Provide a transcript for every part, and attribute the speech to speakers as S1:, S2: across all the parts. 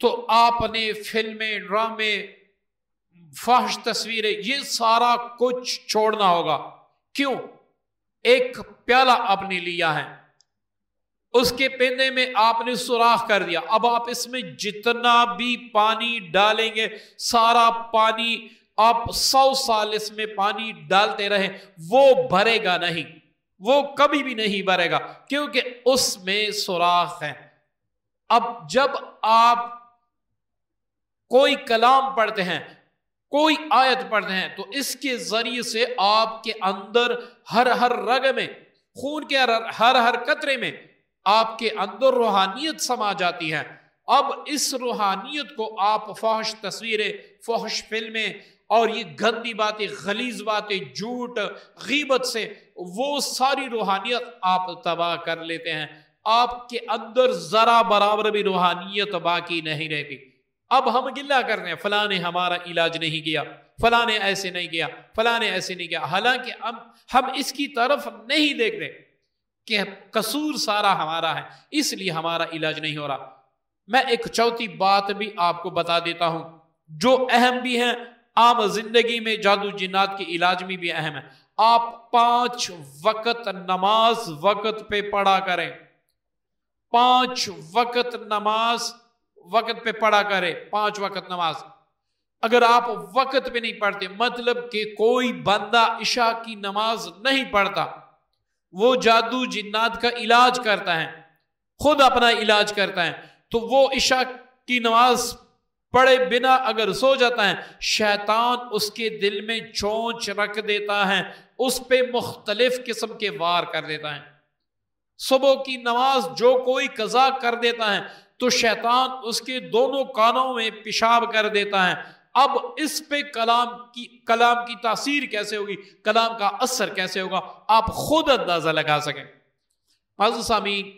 S1: تو آپ نے فلمیں، ڈرامے، فحش تصویریں، یہ سارا کچھ چھوڑنا ہوگا. کیوں؟ ایک پیالہ آپ نے لیا ہے، اس کے پیندے میں آپ نے سوراخ کر دیا. اب آپ اس میں جتنا بھی پانی ڈالیں گے، سارا پانی آپ 100 سال اس میں پانی ڈالتے رہیں، وہ بھرے گا نہیں، وہ کبھی بھی نہیں بھرے گا، کیونکہ اس میں سوراخ ہے. اب جب آپ کوئی کلام پڑھتے ہیں، کوئی آیت پڑھتے ہیں، تو اس کے ذریعے سے آپ کے اندر ہر رگ میں، خون کے ہر قطرے میں آپ کے اندر روحانیت سما جاتی ہے. اب اس روحانیت کو آپ فحش تصویریں، فحش فلمیں اور یہ گندی باتیں، غلیظ باتیں، جھوٹ، غیبت سے وہ ساری روحانیت آپ تباہ کر لیتے ہیں. آپ کے اندر ذرا برابر بھی روحانیت باقی نہیں رہتی. اب ہم گلہ کرتے ہیں، فلاں نے ہمارا علاج نہیں کیا، فلاں نے ایسے نہیں کیا، فلاں نے ایسے نہیں کیا. حالانکہ ہم اس کی طرف نہیں دیکھ رہے کہ قصور سارا ہمارا ہے، اس لیے ہمارا علاج نہیں ہو رہا. میں ایک چوتھی بات بھی آپ کو بتا دیتا ہوں جو اہم بھی ہے، عام زندگی میں جادو جنات کے علاج میں بھی اہم ہے. آپ 5 وقت نماز وقت پہ پڑھا کریں. 5 وقت نماز وقت پہ پڑھا کریں. 5 وقت نماز اگر آپ وقت پہ نہیں پڑھتے، مطلب کہ کوئی بندہ عشاء کی نماز نہیں پڑھتا، وہ جادو جنات کا علاج کرتا ہے، خود اپنا علاج کرتا ہے، تو وہ عشاء کی نماز پڑھے بنا اگر سو جاتا ہے، شیطان اس کے دل میں چونچ رکھ دیتا ہے، اس پہ مختلف قسم کے وار کر دیتا ہے. صبح کی نماز جو کوئی قضا کر دیتا ہے تو شیطان اس کے دونوں کانوں میں پیشاب کر دیتا ہے. اب اس پہ کلام کی تاثیر کیسے ہوگی، کلام کا اثر کیسے ہوگا، آپ خود اندازہ لگا سکیں. معزز سامعین،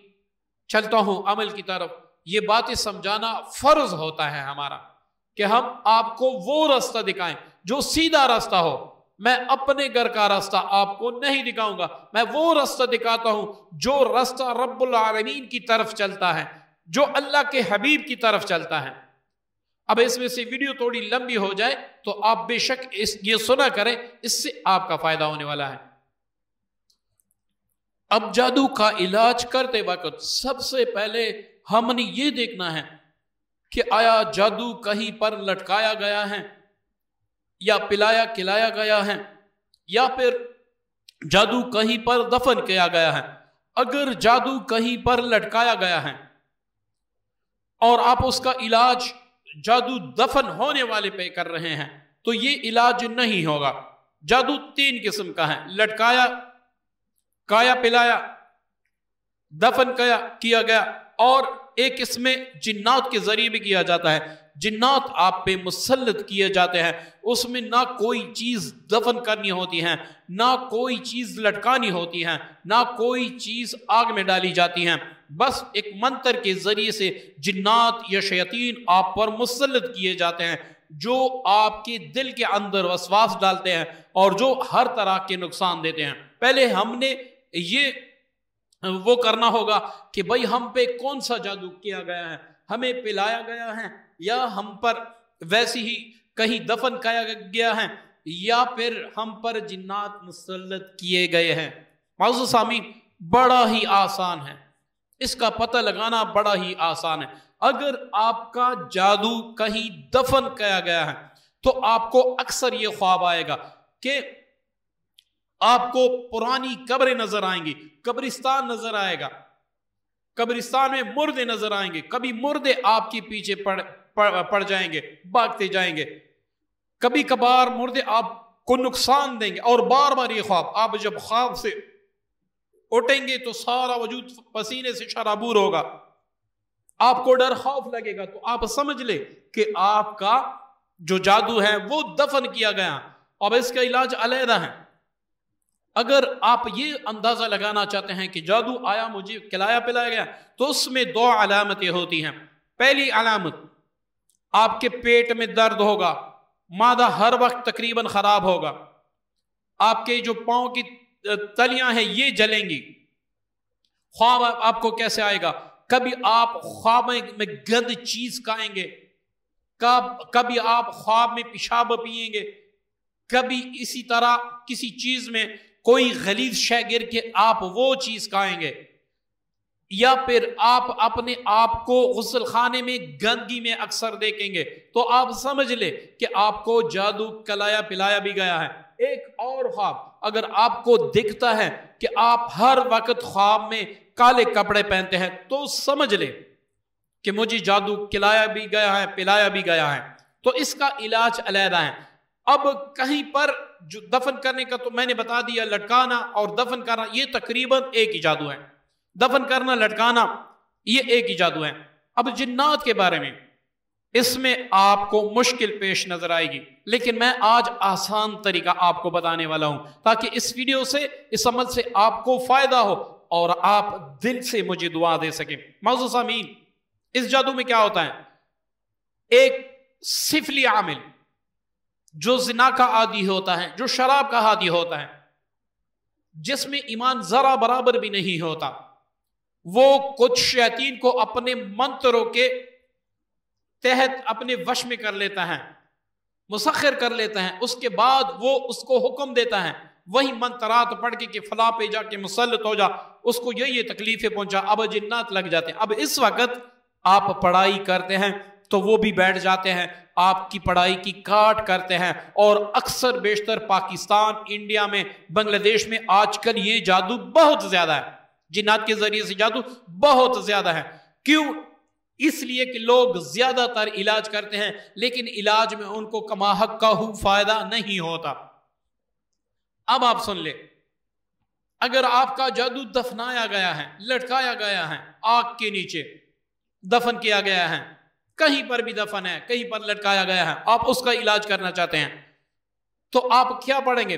S1: چلتا ہوں عمل کی طرف. یہ باتیں سمجھانا فرض ہوتا ہے ہمارا کہ ہم آپ کو وہ راستہ دکھائیں جو سیدھا راستہ ہو. میں اپنے گھر کا راستہ آپ کو نہیں دکھاؤں گا، میں وہ راستہ دکھاتا ہوں جو راستہ رب العالمین کی طرف چلتا ہے، جو اللہ کے حبیب کی طرف چلتا ہے. اب اس میں سے ویڈیو تھوڑی لمبی ہو جائے تو آپ بے شک یہ سنا کریں، اس سے آپ کا فائدہ ہونے والا ہے. اب جادو کا علاج کرتے وقت سب سے پہلے ہم نے یہ دیکھنا ہے کہ آیا جادو کہیں پر لٹکایا گیا ہے یا پلایا کھلایا گیا ہے یا پھر جادو کہیں پر دفن کیا گیا ہے. اگر جادو کہیں پر لٹکایا گیا ہے اور آپ اس کا علاج جادو دفن ہونے والے پہ کر رہے ہیں تو یہ علاج نہیں ہوگا. جادو 3 قسم کا ہے: لٹکایا، کایا پلایا، دفن کیا گیا، اور ایک اس میں جنات کے ذریعے بھی کیا جاتا ہے. جنات آپ پہ مسلط کیے جاتے ہیں، اس میں نہ کوئی چیز دفن کرنی ہوتی ہے، نہ کوئی چیز لٹکانی ہوتی ہے، نہ کوئی چیز آگ میں ڈالی جاتی ہے. بس ایک منتر کے ذریعے سے جنات یا شیاطین آپ پر مسلط کیے جاتے ہیں، جو آپ کے دل کے اندر وسواس ڈالتے ہیں اور جو ہر طرح کے نقصان دیتے ہیں. پہلے ہم نے یہ وہ کرنا ہوگا کہ بھئی ہم پہ کون سا جادو کیا گیا ہے، ہمیں پلایا گیا ہے یا ہم پر ویسی ہی کہیں دفن کیا گیا ہے یا پھر ہم پر جنات مسلط کیے گئے ہیں. معزز سامعین، بڑا ہی آسان ہے، اس کا پتہ لگانا بڑا ہی آسان ہے. اگر آپ کا جادو کہیں دفن کیا گیا ہے تو آپ کو اکثر یہ خواب آئے گا کہ آپ کو پرانی قبریں نظر آئیں گی، قبرستان نظر آئے گا، قبرستان میں مردے نظر آئیں گے. کبھی مردے آپ کے پیچھے پڑ جائیں گے، بھاگتے جائیں گے. کبھی کبھار مردے آپ کو نقصان دیں گے. اور بار بار یہ خواب، آپ جب خواب سے اٹھیں گے تو سارا وجود پسینے سے شرابور ہوگا، آپ کو ڈر خوف لگے گا. تو آپ سمجھ لیں کہ آپ کا جو جادو ہے وہ دفن کیا گیا. اب اس کا علاج علیحدہ ہے. اگر آپ یہ اندازہ لگانا چاہتے ہیں کہ جادو آیا مجھے کھلایا پلایا گیا، تو اس میں 2 علامتیں ہوتی ہیں. پہلی علامت، آپ کے پیٹ میں درد ہوگا، معدہ ہر وقت تقریباً خراب ہوگا، آپ کے جو پاؤں کی تلیاں ہیں یہ جلیں گی. خواب آپ کو کیسے آئے گا؟ کبھی آپ خواب میں گند چیز کھائیں گے، کبھی آپ خواب میں پیشاب پئیں گے، کبھی اسی طرح کسی چیز میں کوئی غلیظ شے گر کے آپ وہ چیز کھائیں گے، یا پھر آپ اپنے آپ کو غسل خانے میں گندگی میں اکثر دیکھیں گے، تو آپ سمجھ لیں کہ آپ کو جادو کلایا پلایا بھی گیا ہے۔ ایک اور خواب اگر آپ کو دکھتا ہے کہ آپ ہر وقت خواب میں کالے کپڑے پہنتے ہیں، تو سمجھ لیں کہ مجھے جادو کلایا بھی گیا ہے، پلایا بھی گیا ہے۔ تو اس کا علاج علیحدہ ہے۔ اب کہیں پر جو دفن کرنے کا تو میں نے بتا دیا، لٹکانا اور دفن کرنا یہ تقریباً ایک ہی جادو ہے۔ دفن کرنا، لٹکانا یہ ایک ہی جادو ہے۔ اب جنات کے بارے میں، اس میں آپ کو مشکل پیش نظر آئے گی، لیکن میں آج آسان طریقہ آپ کو بتانے والا ہوں تاکہ اس ویڈیو سے، اس عمل سے آپ کو فائدہ ہو اور آپ دل سے مجھے دعا دے سکیں۔ معزز سامعین، اس جادو میں کیا ہوتا ہے؟ ایک سفلی عامل جو زنا کا عادی ہوتا ہے، جو شراب کا عادی ہوتا ہے، جس میں ایمان ذرا برابر بھی نہیں ہوتا، وہ کچھ شیاطین کو اپنے منتروں کے تحت اپنے وش میں کر لیتا ہے، مسخر کر لیتا ہے۔ اس کے بعد وہ اس کو حکم دیتا ہے، وہی منترات پڑھ کے کہ فلاں پہ جا کے مسلط ہو جا، اس کو یہ تکلیفیں پہنچا، اب جنات لگ جاتے ہیں۔ اب اس وقت آپ پڑھائی کرتے ہیں تو وہ بھی بیٹھ جاتے ہیں، آپ کی پڑھائی کی کاٹ کرتے ہیں، اور اکثر بیشتر پاکستان، انڈیا میں، بنگلہ دیش میں آج کل یہ جادو بہت زیادہ ہے، جنات کے ذریعے سے جادو بہت زیادہ ہے۔ کیوں؟ اس لیے کہ لوگ زیادہ تر علاج کرتے ہیں، لیکن علاج میں ان کو کما حق کا فائدہ نہیں ہوتا۔ اب آپ سن لیں، اگر آپ کا جادو دفنایا گیا ہے، لٹکایا گیا ہے، آگ کے نیچے دفن کیا گیا ہے، کہیں پر بھی دفن ہے، کہیں پر لٹکایا گیا ہے، آپ اس کا علاج کرنا چاہتے ہیں، تو آپ کیا پڑھیں گے؟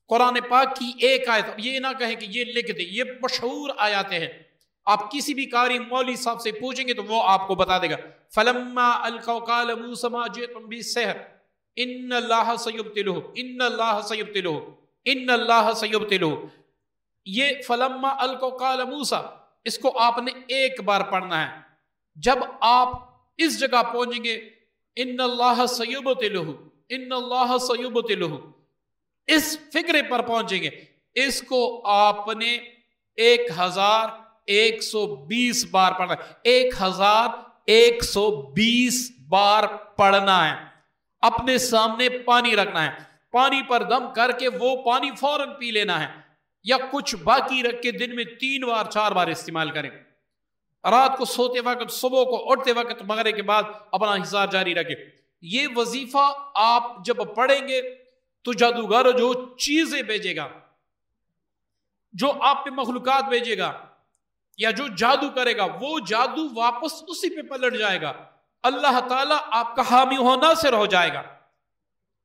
S1: قرآن پاک کی ایک آیت۔ یہ نہ کہیں کہ یہ لکھ دے، یہ مشہور آیاتیں ہیں، آپ کسی بھی قاری مولوی صاحب سے پوچھیں گے تو وہ آپ کو بتا دے گا۔ فَلَمَّا أَلْقَوْا قَالَ مُوسَىٰ مَا جِئْتُم بِالسِّحْرِ إِنَّ اللَّهَ سَيُبْطِلُهُ إِنَّ اللَّهَ سَيُبْطِلُهُ إِنَّ اللَّهَ سَيُبْطِلُهُ۔ یہ فَلَمَّا أَلْقَوْا قَالَ مُوسَىٰ، اس کو آپ نے ایک بار پڑھنا ہے۔ جب آپ اس جگہ پہنچیں گے إِنَّ اللَّهَ سَيُبْطِلُهُ إِنَّ اللَّهَ سَيُبْطِلُهُ، اس فکرے پر پہنچیں گے، اس کو آپ نے 1120 بار پڑھنا ہے، 1120 بار پڑھنا ہے۔ اپنے سامنے پانی رکھنا ہے، پانی پر دم کر کے وہ پانی فوراً پی لینا ہے، یا کچھ باقی رکھ کے دن میں 3 بار 4 بار استعمال کریں۔ رات کو سوتے وقت، صبح کو اٹھتے وقت، مغرب کے بعد اپنا حساب جاری رکھیں۔ یہ وظیفہ آپ جب پڑھیں گے تو جادوگر جو چیزیں بھیجے گا، جو آپ پہ مخلوقات بھیجے گا، یا جو جادو کرے گا، وہ جادو واپس اسی پہ پلٹ جائے گا۔ اللہ تعالیٰ آپ کا حامی و ناصر ہو جائے گا۔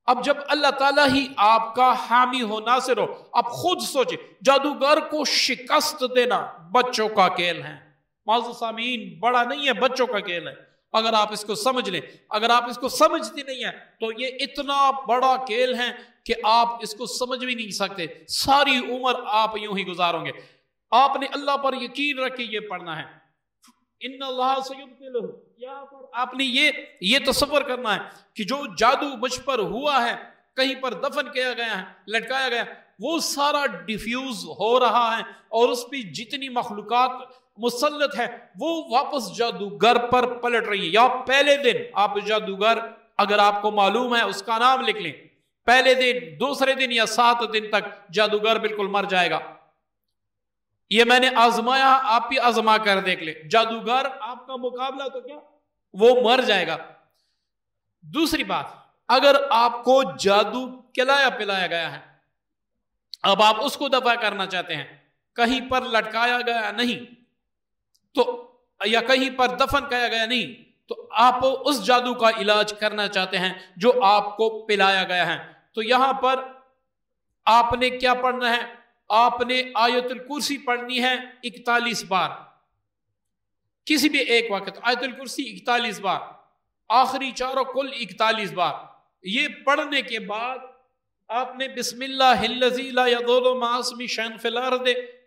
S1: اب جب اللہ تعالیٰ ہی آپ کا حامی و ناصر ہو، اب خود سوچیں، جادوگر کو شکست دینا بچوں کا کھیل ہے۔ معزز سامعین، بڑا نہیں ہے، بچوں کا کھیل ہے۔ اگر آپ اس کو سمجھ لیں، اگر آپ اس کو سمجھتے نہیں ہیں تو یہ اتنا بڑا کھیل ہے کہ آپ اس کو سمجھ بھی نہیں سکتے، ساری عمر آپ یوں ہی گزاروں گے۔ آپ نے اللہ پر یقین رکھ کے یہ پڑھنا ہے، ان اللہ سیبطلہ۔ یہاں پر آپ نے یہ تصور کرنا ہے کہ جو جادو مجھ پر ہوا ہے، کہیں پر دفن کیا گیا ہے، لٹکایا گیا، وہ سارا ڈیفیوز ہو رہا ہے، اور اس پہ جتنی مخلوقات مسلط ہے وہ واپس جادوگر پر پلٹ رہی ہے۔ یا پہلے دن آپ جادوگر، اگر آپ کو معلوم ہے، اس کا نام لکھ لیں، پہلے دن، دوسرے دن یا 7 دن تک جادوگر بالکل مر جائے گا۔ یہ میں نے آزمایا، آپ بھی آزما کر دیکھ لیں، جادوگر آپ کا مقابلہ تو کیا، وہ مر جائے گا۔ دوسری بات، اگر آپ کو جادو کلایا پلایا گیا ہے، اب آپ اس کو دفع کرنا چاہتے ہیں، کہیں پر لٹکایا گیا نہیں تو، یا کہیں پر دفن کیا گیا نہیں، تو آپ اس جادو کا علاج کرنا چاہتے ہیں جو آپ کو پلایا گیا ہے، تو یہاں پر آپ نے کیا پڑھنا ہے؟ آپ نے آیت الکرسی پڑھنی ہے 41 بار، کسی بھی ایک وقت آیت الکرسی 41 بار، آخری چاروں کل 41 بار۔ یہ پڑھنے کے بعد آپ نے بسم اللہ الذی لا یضر مع اسمہ شیء فی الارض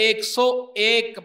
S1: 101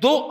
S1: 2